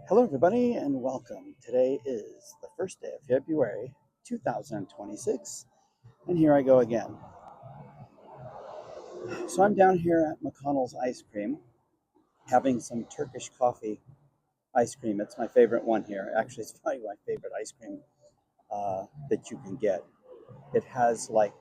Hello, everybody, and welcome. Today is the first day of February 2026, and here I go again. So, I'm down here at McConnell's Ice Cream having some Turkish coffee ice cream. It's my favorite one here. Actually, it's probably my favorite ice cream that you can get. It has like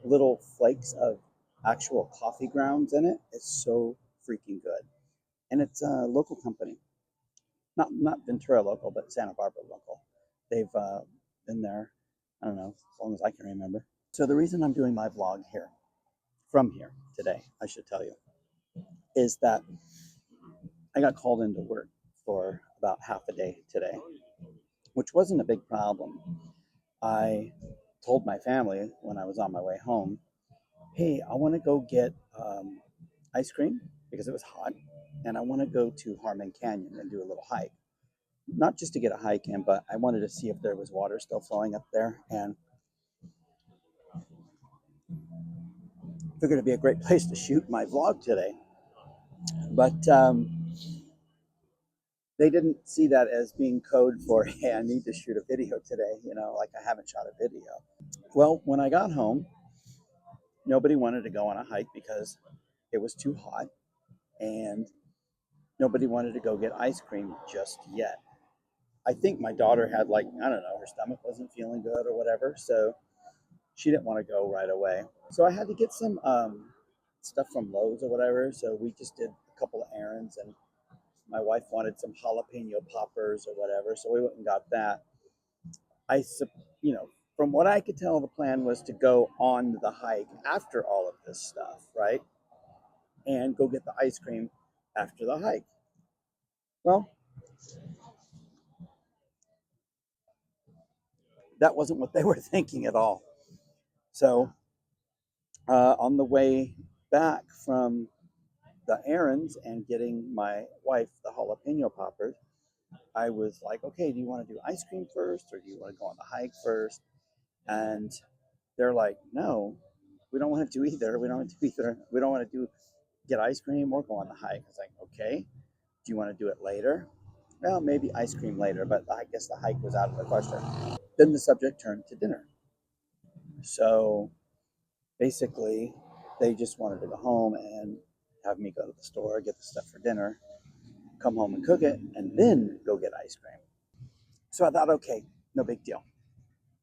little flakes of actual coffee grounds in it. It's so freaking good. And it's a local company, not Ventura local, but Santa Barbara local. They've been there, I don't know, as long as I can remember. So the reason I'm doing my vlog here, from here today, I should tell you, is that I got called into work for about half a day today, which wasn't a big problem. I told my family when I was on my way home, hey, I want to go get ice cream because it was hot, and I want to go to Harmon Canyon and do a little hike. Not just to get a hike in, but I wanted to see if there was water still flowing up there, and figured it'd be a great place to shoot my vlog today. But they didn't see that as being code for, hey, I need to shoot a video today, like I haven't shot a video. Well, when I got home, nobody wanted to go on a hike because it was too hot, and nobody wanted to go get ice cream just yet. I think my daughter had, like, I don't know, her stomach wasn't feeling good or whatever, so she didn't want to go right away. So I had to get some stuff from Lowe's or whatever. So we just did a couple of errands, and my wife wanted some jalapeno poppers or whatever. So we went and got that. I, from what I could tell, the plan was to go on the hike after all of this stuff, right? And go get the ice cream after the hike. Well, that wasn't what they were thinking at all. So on the way back from the errands and getting my wife the jalapeno poppers, I was like, okay, do you want to do ice cream first or do you want to go on the hike first? And they're like, no, we don't want to do either. We don't want to do either. We don't want to get ice cream or go on the hike. I was like, okay, do you want to do it later? Well, maybe ice cream later, but I guess the hike was out of the question. Then the subject turned to dinner. So basically, they just wanted to go home and have me go to the store, get the stuff for dinner, come home and cook it, and then go get ice cream. So I thought, okay, no big deal.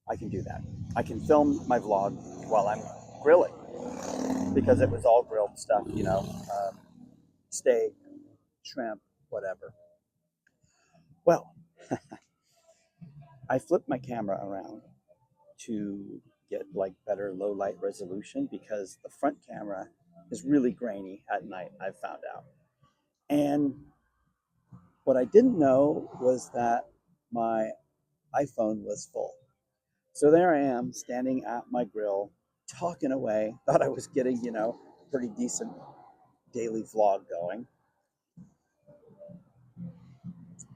I can do that. I can film my vlog while I'm grilling because it was all grilled stuff, steak, shrimp, whatever. Well, I flipped my camera around to get like better low light resolution because the front camera is really grainy at night, I've found out. And what I didn't know was that my iPhone was full. So there I am standing at my grill, talking away. Thought I was getting, pretty decent daily vlog going.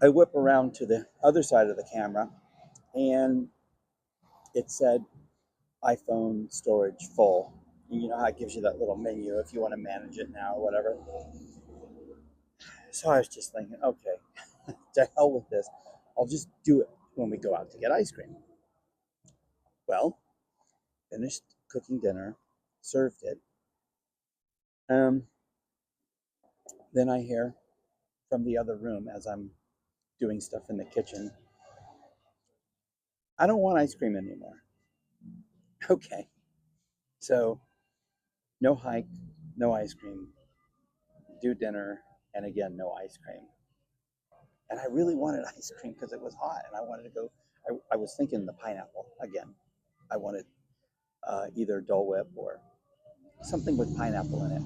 I whip around to the other side of the camera and it said iPhone storage full. You know how it gives you that little menu if you want to manage it now or whatever. So I was just thinking, okay, to hell with this. I'll just do it when we go out to get ice cream. Well, finished cooking dinner, served it. Um, then I hear from the other room as I'm doing stuff in the kitchen, I don't want ice cream anymore. Okay. So no hike, no ice cream, do dinner, and again, no ice cream. And I really wanted ice cream because it was hot and I wanted to go. I was thinking the pineapple again. I wanted either Dole Whip or something with pineapple in it.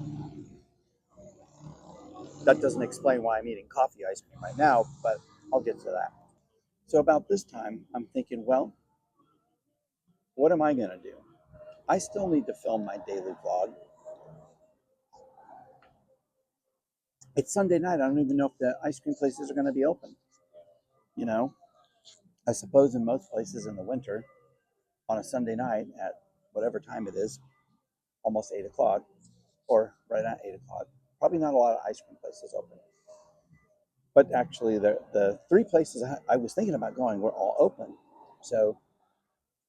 That doesn't explain why I'm eating coffee ice cream right now, but I'll get to that. So about this time, I'm thinking, well, what am I going to do? I still need to film my daily vlog. It's Sunday night. I don't even know if the ice cream places are going to be open. You know, I suppose in most places in the winter, on a Sunday night at whatever time it is, almost 8 o'clock, or right at 8 o'clock, probably not a lot of ice cream places open. But actually, the three places I was thinking about going were all open. So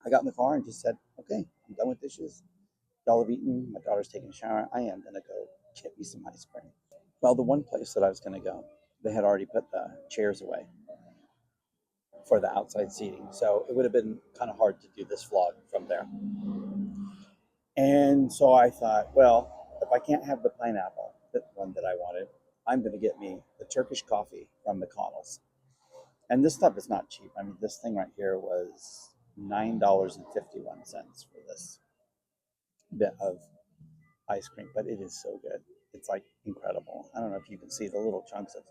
I got in the car and just said, okay, I'm done with dishes. Y'all have eaten. My daughter's taking a shower. I am going to go get me some ice cream. Well, the one place that I was going to go, they had already put the chairs away for the outside seating. So it would have been kind of hard to do this vlog from there. And so I thought, well, if I can't have the pineapple, the one that I wanted, I'm going to get me the Turkish coffee from McConnell's. And this stuff is not cheap. I mean, this thing right here was $9.51 for this bit of ice cream, but it is so good. It's like incredible. I don't know if you can see the little chunks of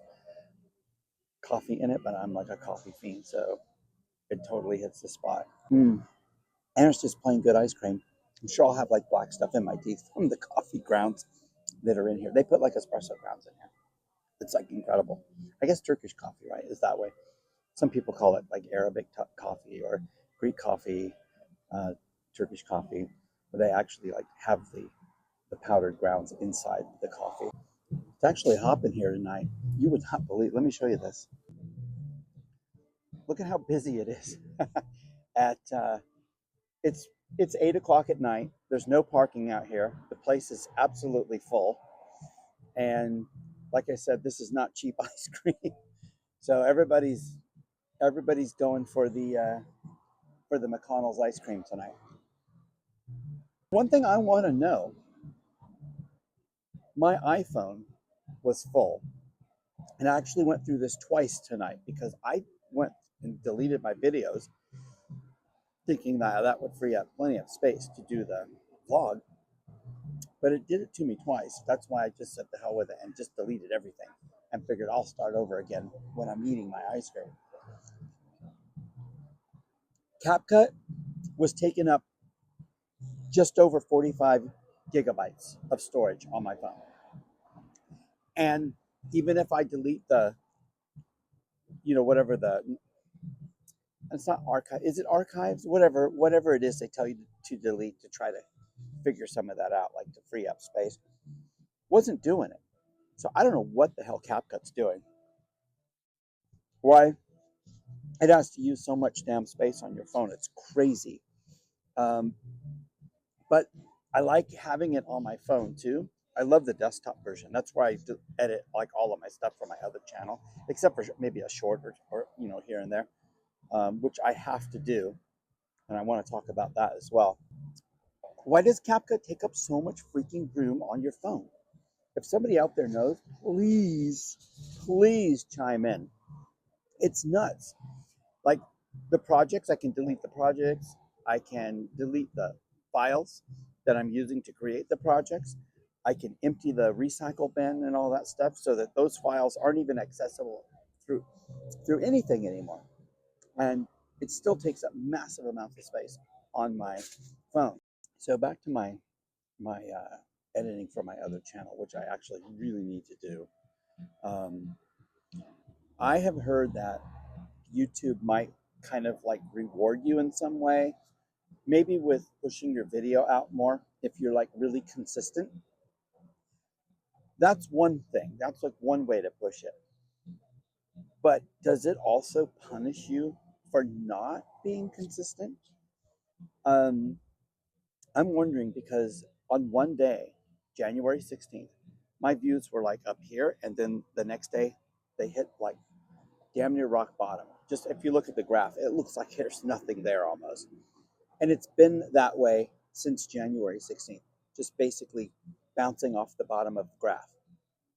coffee in it, but I'm like a coffee fiend, so it totally hits the spot. And it's just plain good ice cream. I'm sure I'll have like black stuff in my teeth from the coffee grounds that are in here. They put like espresso grounds in here. It's like incredible. I guess Turkish coffee, right, is that way. Some people call it like Arabic coffee or Greek coffee, uh, Turkish coffee, where they actually like have the powdered grounds inside the coffee. It's actually hopping here tonight. You would not believe. Let me show you this. Look at how busy it is. At it's it's 8 o'clock at night. There's no parking out here. The place is absolutely full, and like I said, this is not cheap ice cream. So everybody's going for the McConnell's ice cream tonight. One thing I want to know: my iPhone was full, and I actually went through this twice tonight because I went and deleted my videos thinking that that would free up plenty of space to do the vlog, but it did it to me twice. That's why I just said the hell with it and just deleted everything and figured I'll start over again when I'm eating my ice cream. CapCut was taking up just over 45 gigabytes of storage on my phone. And even if I delete whatever it's not archive, is it archives? Whatever it is they tell you to delete to try to figure some of that out, like to free up space, wasn't doing it. So I don't know what the hell CapCut's doing. Why it has to use so much damn space on your phone. It's crazy. Um, but I like having it on my phone too. I love the desktop version. That's where I edit like all of my stuff for my other channel, except for maybe a short or here and there, which I have to do, and I want to talk about that as well. Why does CapCut take up so much freaking room on your phone? If somebody out there knows, please chime in. It's nuts. Like the projects, I can delete the projects. I can delete the files that I'm using to create the projects. I can empty the recycle bin and all that stuff so that those files aren't even accessible through anything anymore. And it still takes up massive amounts of space on my phone. So back to my editing for my other channel, which I actually really need to do. Um, I have heard that YouTube might kind of like reward you in some way, maybe with pushing your video out more if you're like really consistent. That's one thing. That's like one way to push it. But does it also punish you for not being consistent? Um, I'm wondering because on one day, January 16th, my views were like up here, and then the next day they hit like damn near rock bottom. Just if you look at the graph, it looks like there's nothing there almost. And it's been that way since January 16th, just basically bouncing off the bottom of the graph.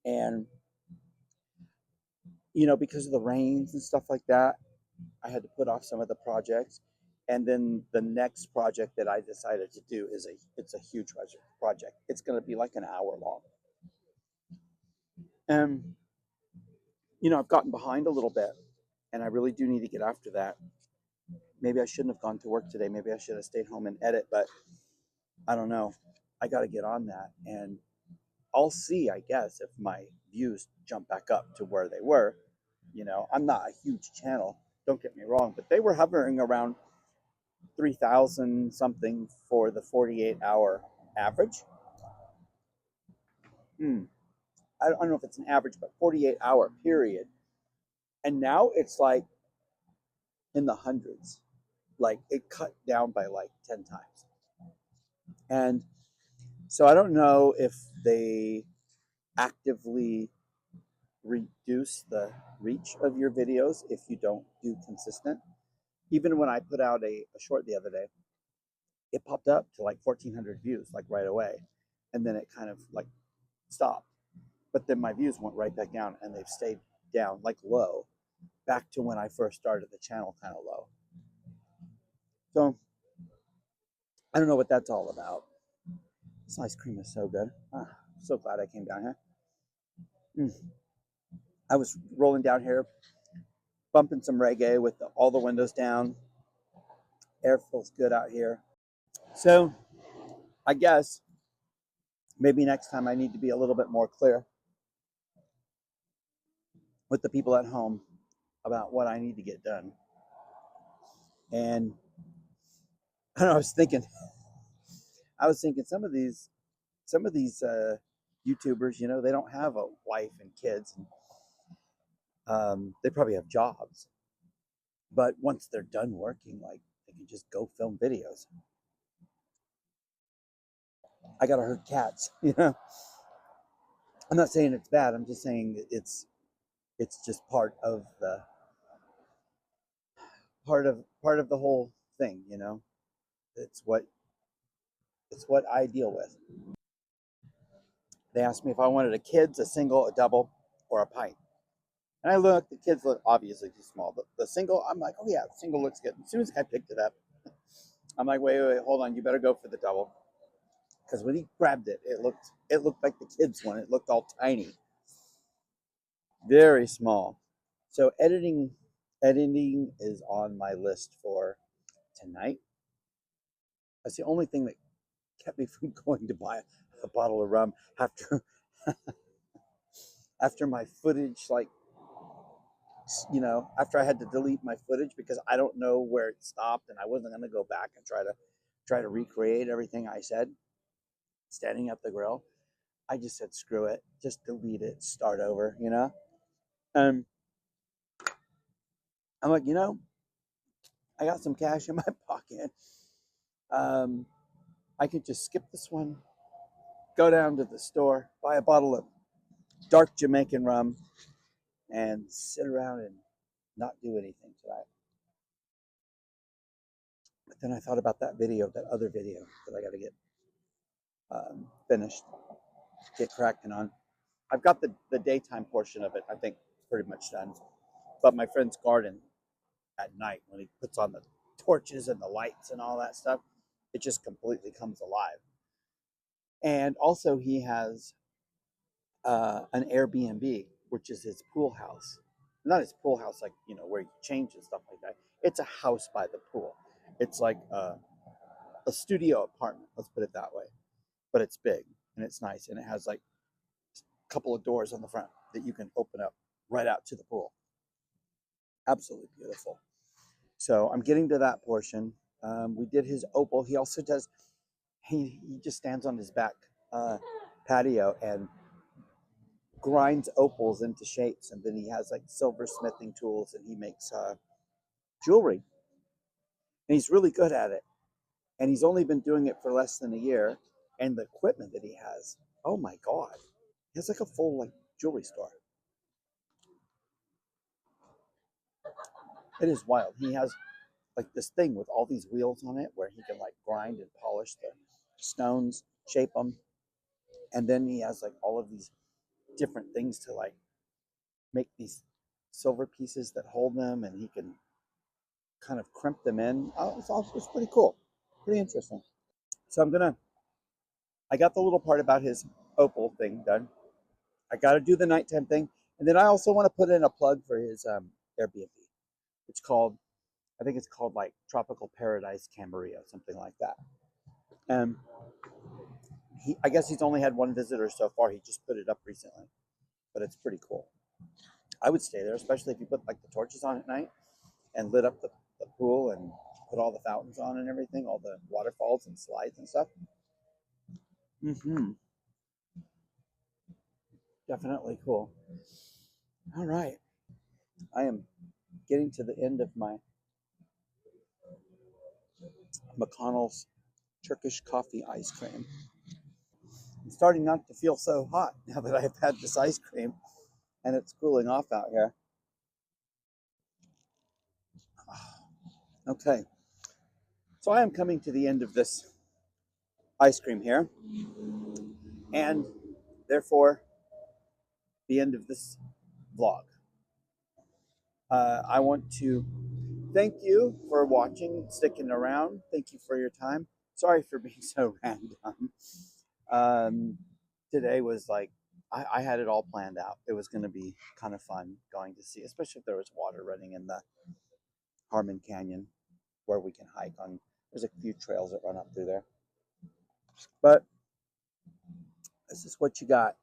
And, because of the rains and stuff like that, I had to put off some of the projects. And then the next project that I decided to do it's a huge project. It's going to be like an hour long. And, I've gotten behind a little bit, and I really do need to get after that. Maybe I shouldn't have gone to work today. Maybe I should have stayed home and edit, but I don't know. I got to get on that. And I'll see, I guess, if my views jump back up to where they were. I'm not a huge channel, don't get me wrong, but they were hovering around 3,000 something for the 48-hour average. I don't know if it's an average, but 48-hour period. And now it's like in the hundreds. Like it cut down by like 10 times. And so I don't know if they actively reduce the reach of your videos if you don't do consistent. Even when I put out a short the other day, it popped up to like 1,400 views like right away, and then it kind of like stopped. But then my views went right back down, and they've stayed down like low, back to when I first started the channel, kind of low. So I don't know what that's all about. This ice cream is so good. I'm so glad I came down here. I was rolling down here, bumping some reggae with all the windows down. Air feels good out here. So I guess maybe next time I need to be a little bit more clear with the people at home about what I need to get done. And I don't know, I was thinking some of these YouTubers, you know, they don't have a wife and kids, and they probably have jobs. But once they're done working, like they can just go film videos. I gotta herd cats, you know. I'm not saying it's bad. I'm just saying it's just part of the whole thing, you know. It's what it's what I deal with. They asked me if I wanted a kids, a single, a double, or a pint. And I looked, the kids look obviously too small. But the single, I'm like, oh yeah, the single looks good. As soon as I picked it up, I'm like, wait, hold on, you better go for the double. Because when he grabbed it, it looked like the kids one. It looked all tiny, very small. So editing is on my list for tonight. That's the only thing that kept me from going to buy a bottle of rum after after my footage, like, you know, after I had to delete my footage because I don't know where it stopped, and I wasn't going to go back and try to recreate everything I said standing at the grill. I just said screw it, just delete it, start over, you know. And I'm like, you know, I got some cash in my pocket. um, I could just skip this one, go down to the store, buy a bottle of dark Jamaican rum, and sit around and not do anything tonight. But then I thought about that other video that I got to get finished, get cracking on. I've got the daytime portion of it, I think, pretty much done. But my friend's garden at night, when he puts on the torches and the lights and all that stuff, it just completely comes alive. And also, he has an Airbnb, which is his pool house. Not his pool house, like, you know, where you change and stuff like that. It's a house by the pool. It's like a studio apartment, let's put it that way. But it's big and it's nice, and it has like a couple of doors on the front that you can open up right out to the pool. Absolutely beautiful. So I'm getting to that portion. We did his opal. He also does. He just stands on his back patio and grinds opals into shapes, and then he has like silversmithing tools, and he makes jewelry, and he's really good at it. And he's only been doing it for less than a year, and the equipment that he has, oh my god, he has like a full like jewelry store. It is wild. He has like this thing with all these wheels on it where he can like grind and polish the stones, shape them, and then he has like all of these different things to like make these silver pieces that hold them, and he can kind of crimp them in. Oh, it's pretty cool, pretty interesting. So I got the little part about his opal thing done. I got to do the nighttime thing, and then I also want to put in a plug for his Airbnb. It's called, I think it's called like Tropical Paradise Camarillo, something like that. And I guess he's only had one visitor so far. He just put it up recently, but it's pretty cool. I would stay there, especially if you put like the torches on at night and lit up the pool and put all the fountains on and everything, all the waterfalls and slides and stuff. Mm-hmm. Definitely cool. All right. I am getting to the end of my McConnell's Turkish coffee ice cream. I'm starting not to feel so hot now that I've had this ice cream and it's cooling off out here. Okay, so I am coming to the end of this ice cream here, and therefore the end of this vlog. I want to thank you for watching, sticking around. Thank you for your time. Sorry for being so random. Um, Today was like, I had it all planned out. It was going to be kind of fun going to see, especially if there was water running in the Harmon Canyon where we can hike on. There's a few trails that run up through there. But this is what you got.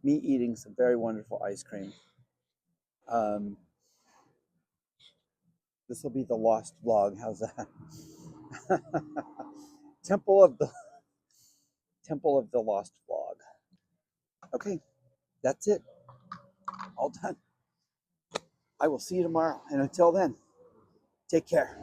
Me eating some very wonderful ice cream. Um, this will be the lost vlog. How's that? Temple of the Temple of the Lost vlog. Okay, that's it. All done. I will see you tomorrow. And until then, take care.